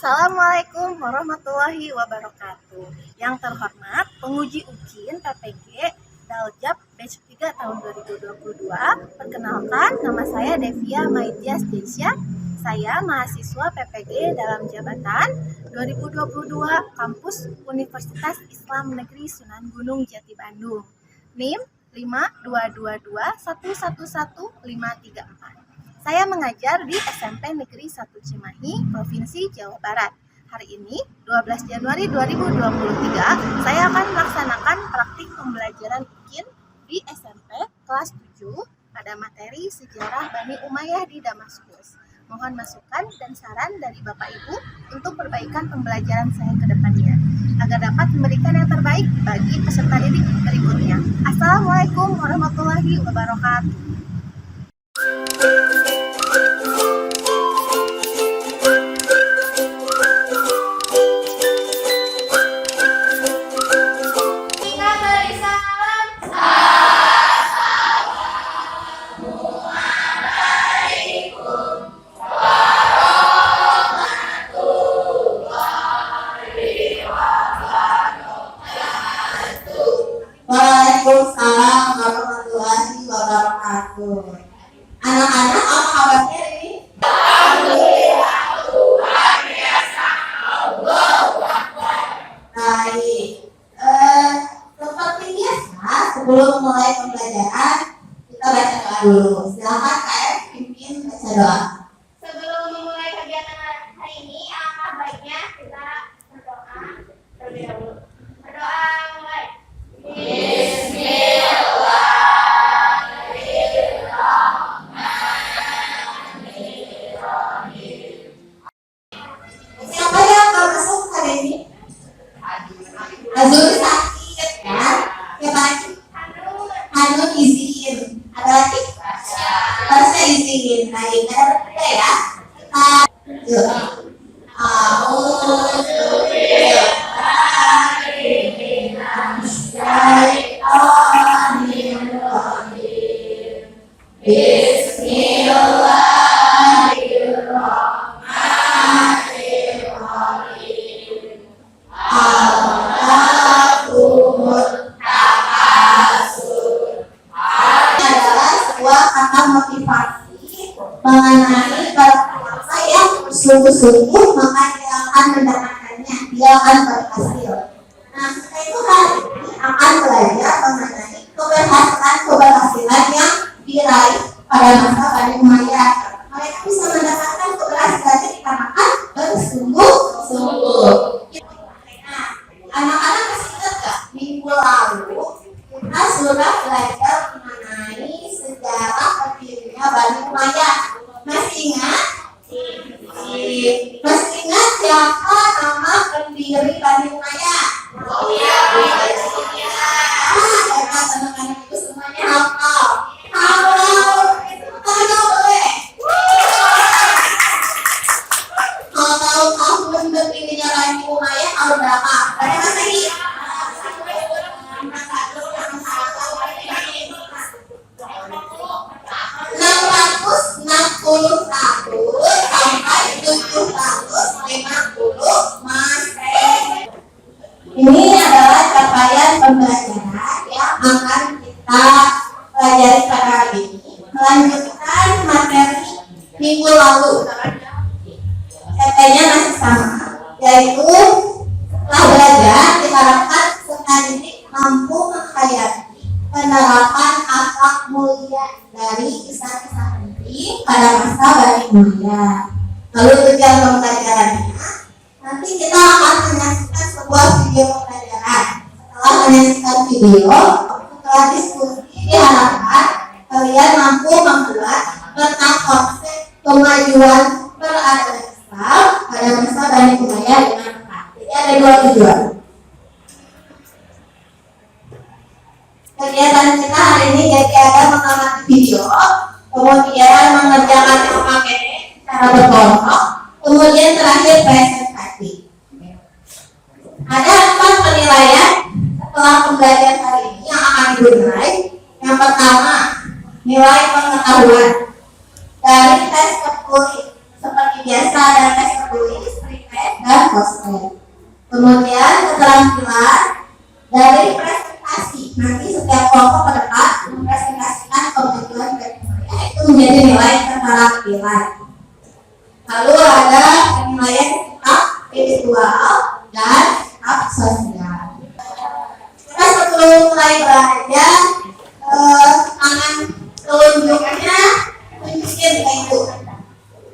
Assalamualaikum warahmatullahi wabarakatuh. Yang terhormat penguji UKIN PPG Daljab Batch 3 tahun 2022. Perkenalkan, nama saya Devia Maitia Desya. Saya mahasiswa PPG dalam jabatan 2022 Kampus Universitas Islam Negeri Sunan Gunung Jati Bandung. NIM 522111534. Saya mengajar di SMP Negeri 1 Cimahi, Provinsi Jawa Barat. Hari ini, 12 Januari 2023, saya akan melaksanakan praktik pembelajaran UKIN di SMP kelas 7 pada materi Sejarah Bani Umayyah di Damaskus. Mohon masukan dan saran dari Bapak Ibu untuk perbaikan pembelajaran saya ke depannya, agar dapat memberikan yang terbaik bagi peserta didik berikutnya. Assalamualaikum warahmatullahi wabarakatuh. Waalaikumsalam warahmatullahi wabarakatuh. Anak-anak, apa kabarnya ini? Alhamdulillah, Tuhan biasa. Allahu Akbar. Baik. Seperti biasa, sebelum mulai pembelajaran, kita baca doa dulu. Silakan KF pimpin baca doa. Sebelum memulai kegiatan hari ini, alangkah baiknya kita berdoa terlebih dahulu. Berdoa mulai. Siapa yang akan masuk hari ini? Azul sakit ya. Siapa lagi? Hanun izin. Ada lagi? Tasya izin. Baik, ada bertiga ya. Yuk. Motivasi mengenai bangsa yang sungguh-sungguh, maka dia akan mendapatkannya, dia akan berhasil. Nah, setelah itu hari ini akan belajar mengenai keberhasilan yang diraih pada masa Bani Umayyah. Mereka bisa mendapatkan keberhasilannya dikarenakan bersungguh-sungguh. Nah, anak-anak masih ingat gak? Minggu lalu kita sudah belajar mengenai sejarah berdirinya Bani Umayyah. Masih ingat? Masih ingat siapa nama pendiri Bani Umayyah? Oh iya, hebat anak-anak itu semuanya hafal. Kalau boleh. Kalau tahu tahun berdirinya Bani Umayyah tahun berapa? Ada mas lagi? 661 sampai 750 Masehi. Ini adalah capaian pembelajaran yang akan kita pelajari pada hari ini. Melanjutkan materi minggu lalu. CP-nya masih sama, yaitu setelah belajar diharapkan peserta didik mampu menghayati penerapan akhlak mulia dari kisah-kisah penting pada masa Bani Umayyah. Lalu tujuan pembelajarannya, nanti kita akan menyaksikan sebuah video pembelajaran. Setelah menyaksikan video, setelah diskusi diharapkan kalian mampu membuat peta konsep kemajuan peradaban Islam pada masa Bani Umayyah dengan tepat. Jadi ada dua tujuan. Kegiatan kita hari ini jadi ada mengamati video, kemudian mengerjakan SKKD secara berkelompok, kemudian terakhir presentasi. Ada 4 penilaian setelah pembelajaran hari ini yang akan dinilai. Yang pertama, nilai pengetahuan dari tes tertulis seperti biasa ada tes tertulis, preprint, dan poster. Kemudian keterampilan dari presentasi. Nanti setiap kelompok ke depan mempresentasikan kemajuan Bernimaya, itu menjadi nilai keterampilan. Lalu ada penilaian sikap individual dan sikap sosial. Kita sebelum mulai belajar, tangan telunjuknya tunjukin ke ibu.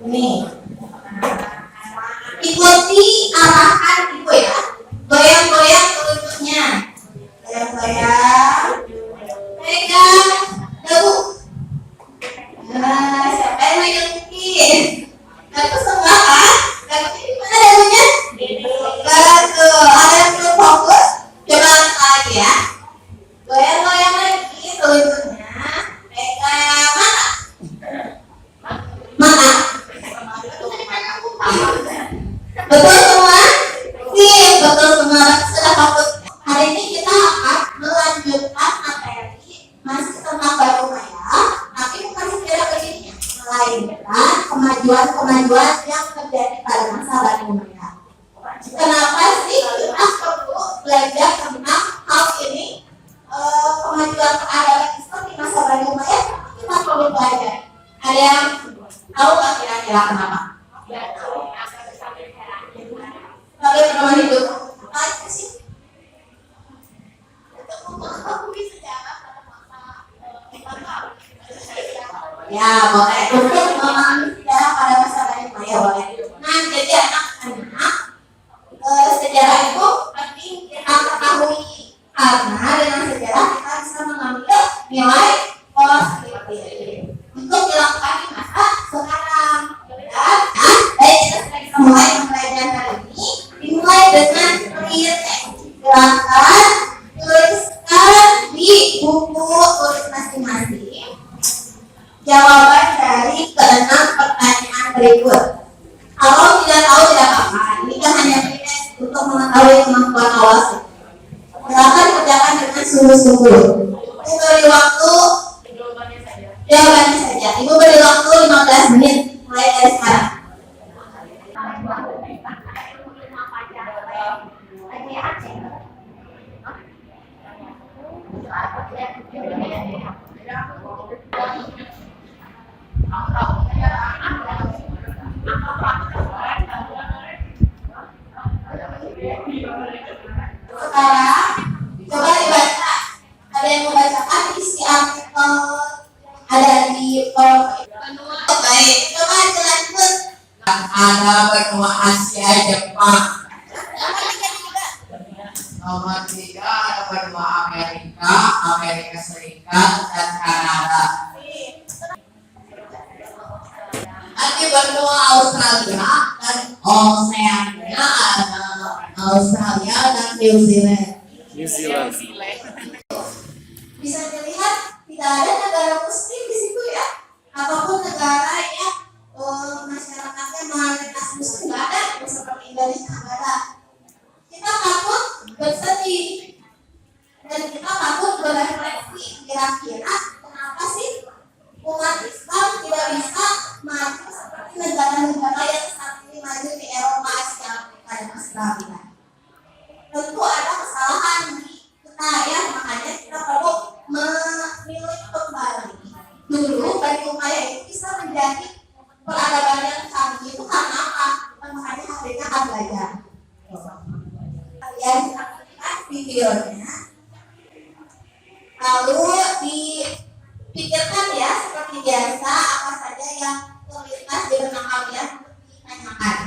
Ini. Ikuti arahan ibu ya. Goyang-goyang telunjuknya. Goyang-goyang. Pegang dagu. Nah, siapa yang megangin? Dagu sebelah kan? Dagu ini mana dagunya? Betul. Ada yang belum fokus? Coba langkah lagi ya. Goyang-goyang lagi telunjuknya. Pegang mata. Betul semua? Sip, betul semua. Sudah fokus. Hari ini kita akan melanjutkan materi masih tentang Bernimaya, tapi bukan sekedar begini, melainkan kemajuan-kemajuan yang terjadi pada masa Bernimaya. Kenapa sih kita perlu belajar tentang hal ini? Kemajuan peradaban Islam di masa Bernimaya, kita perlu belajar. Ada yang tahu nggak kira-kira kenapa? Lalu teman hidup apa sih? Ya boleh. Untuk memahami sejarah pada masa Bernimaya boleh. Nah jadi anak-anak sejarah itu penting kita ketahui karena dengan sejarah kita bisa mengambil nilai positif untuk dilengkapi masa sekarang. Dan baik kita mulai pembelajaran hari ini dimulai dengan kritik. Silakan tuliskan di buku tulis masing-masing jawaban dari keenam pertanyaan berikut. Kalau tidak tahu tidak apa-apa. Ini kan hanya kritik untuk mengetahui kemampuan awal. Silakan kerjakan dengan sungguh-sungguh. Ibu beri waktu jawabannya saja. Ibu beri waktu 15 menit mulai dari sekarang. Sekarang coba dibaca. Ada yang membacakan isi artikel ada di PowerPoint. Baik, coba dilanjut. Ada benua Asia Jepang. Nomor 3 ada benua Amerika, Amerika Serikat, dan Kanada. Nanti benua Australia dan Oseania ada Australia dan New Zealand. Bisa dilihat tidak ada negara muslim di situ ya. Apapun negara yang masyarakatnya mayoritas muslim nggak ada, seperti Indonesia nggak ada. Kita takut bersedih dan kita takut berefleksi kira-kira kenapa sih umat Islam tidak bisa maju seperti negara-negara yang saat ini maju di Eropa, Asia, Afrika, dan Australia. Tentu ada kesalahan di kita ya, makanya kita perlu memilih kembali dulu Bernimaya itu bisa menjadi peradaban yang canggih. Itu karena apa? Makanya akhirnya akan belajar. Kalian saksikan videonya, lalu dipikirkan ya seperti biasa apa saja yang terlintas di benak kalian untuk ditanyakan.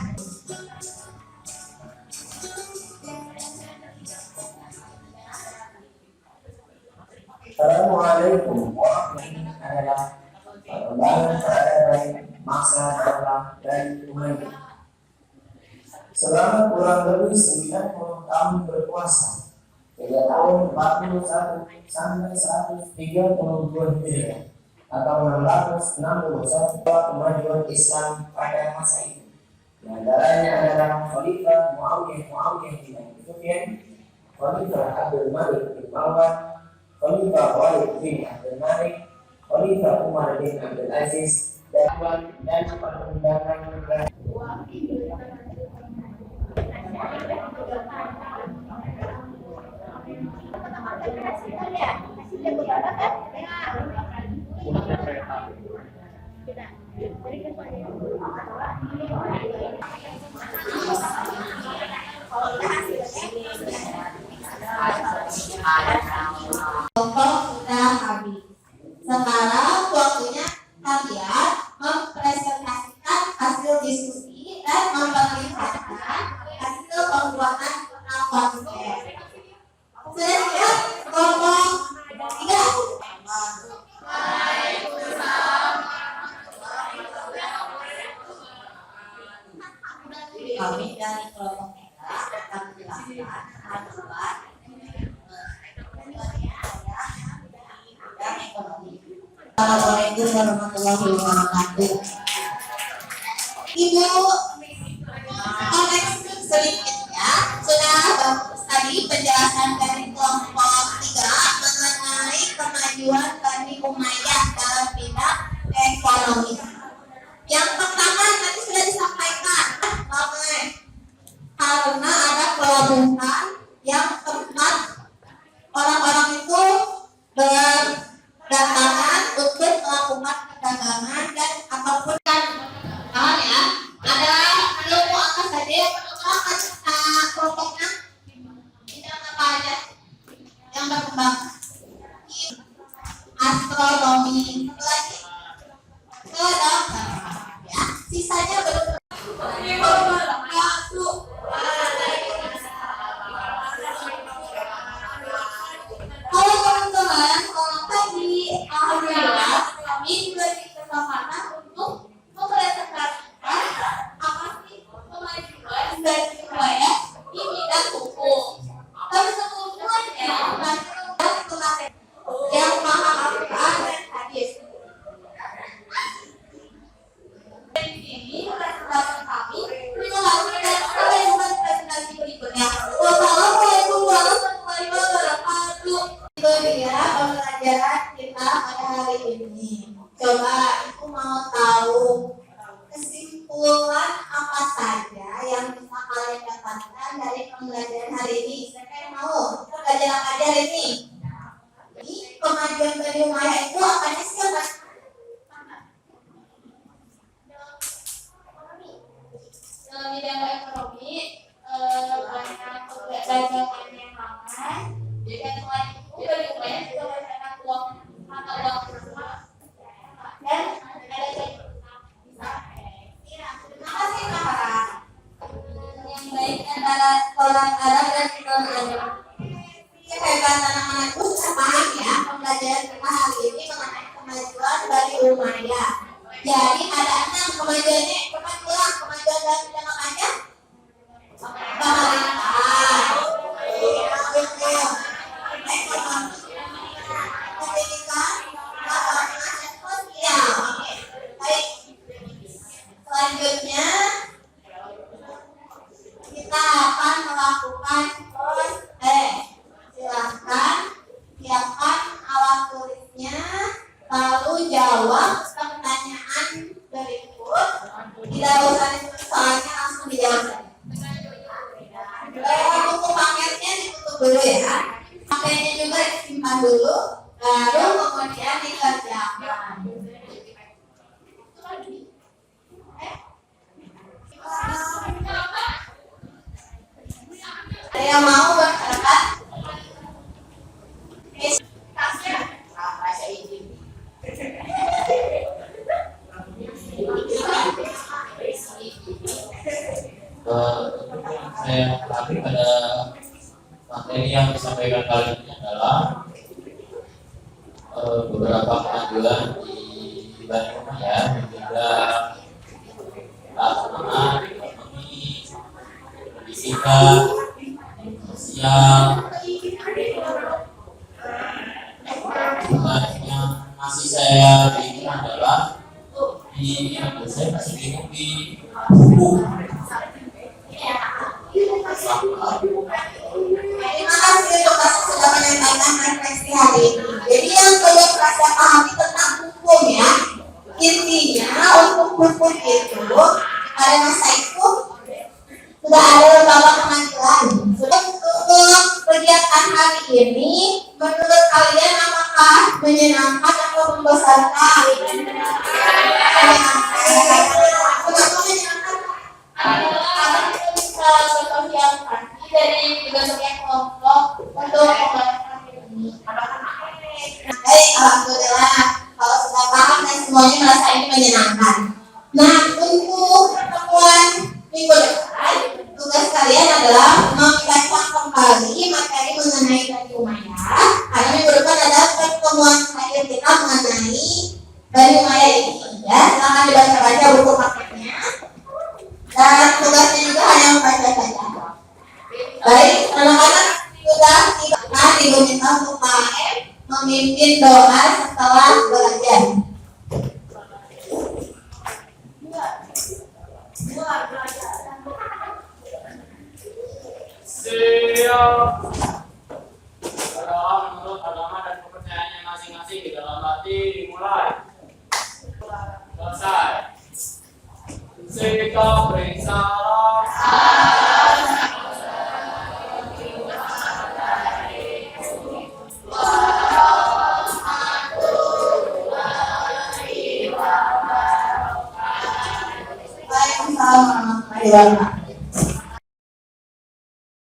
Assalamualaikum warahmatullahi wabarakatuh. Perkembangan peradaban masa dalam dan Umayyah. Selama kurang lebih 90 tahun berkuasa, sejak tahun 41 sampai 132 Hijriah atau 661 kemajuan Islam pada masa itu. Di antaranya adalah Khalifah Muawiyah bin Abi Sufyan, Khalifah Abdul Malik bin Marwan, Khalifah Walid bin Abdul Malik, Khalifah Umar bin Abdul Aziz, dan perundangan negara. Kelompok sudah habis. Sekarang waktunya kalian mempresentasikan hasil diskusi dan memperlihatkan hasil pembuatan jurnal konsep. Sudah siap? Kelompok 3. Kami dari kelompok 3 akan menjelaskan acuan Assalamualaikum warahmatullahi wabarakatuh. Ibu, koreksi sedikit ya. Sudah bagus tadi penjelasan dari kelompok 3 mengenai kemajuan Bani Umayyah dalam bidang ekonomi. Yang pertama tadi sudah disampaikan, karena ada pelabuhan yang tempat orang-orang itu berdatangan untuk melakukan perdagangan dan apapun kan ya, ada ilmu apa saja yang berkembang kelompoknya bidang apa aja yang berkembang? Astronomi, lagi ya, sisanya belum. Kalau teman-teman, tadi alhamdulillah kami diberi kesempatan untuk mempresentasikan apa sih kemajuan dan upaya di bidang hukum. Tapi sebelumnya yang maha Al-Quran dan hadis. Dari sini presentasi kami dimulai dari presentasi berikutnya. Wassalamualaikum warahmatullahi wabarakatuh. Itu dia pembelajaran kita pada hari ini. Coba aku mau tahu kesimpulan apa saja yang bisa kalian dapatkan dari pembelajaran hari ini. Siapa yang mau? Kita belajar apa aja hari ini? Ini kemajuan Bani Umayyah itu apanya sih? Dalam bidang ekonomi banyak perdagangan yang ramai. Dan selain itu Bani Umayyah juga mencetak uang mata uang bersama dan ada terima kasih Kak. Yang baik antara orang Arab dan non Arab. Hebat anak-anak itu sudah paham ya pembelajaran kita hari ini mengenai kemajuan Bani Umayyah. Jadi ada 6 kemajuannya. Cepat pulang kemajuan dalam bidang apa aja? Pemerintahan, hukum, ekonomi, pendidikan, agama, dan sosial. Oke, baik. Selanjutnya kita akan melakukan proses. Silahkan siapkan alat tulisnya, lalu jawab pertanyaan berikut. Tidak usah ditulis soalnya langsung dijawab. Buku paketnya ditutup dulu ya. Paketnya juga disimpan dulu, baru kemudian dikerjakan. Ada yang mau berangkat? Saya terakhir pada materi yang disampaikan kali ini adalah beberapa kemajuan di Bani Umayyah di bidang keagamaan, ekonomi, pendidikan, sosial. Yang masih saya bingung adalah saya masih bingung di buku. Terima kasih Dokter sudah menyampaikan refleksi hari ini. Jadi yang belum saya pahami tentang hukum ya, intinya untuk hukum itu pada masa itu sudah ada beberapa semuanya merasa ini menyenangkan. Nah, untuk pertemuan minggu depan, tugas kalian adalah membaca kembali materi mengenai Bani Umayyah. Karena minggu depan ada pertemuan terakhir kita mengenai Bani Umayyah ini. Ya, silahkan dibaca-baca buku paketnya. Dan tugasnya juga hanya membaca saja. Baik, anak-anak sudah diminta untuk memimpin doa setelah belajar. Siap. Berdoa menurut agama dan kepercayaannya masing-masing di dalam hati dimulai. Selesai. Sikap bersalah. Waalaikumsalam warahmatullahi wabarakatuh.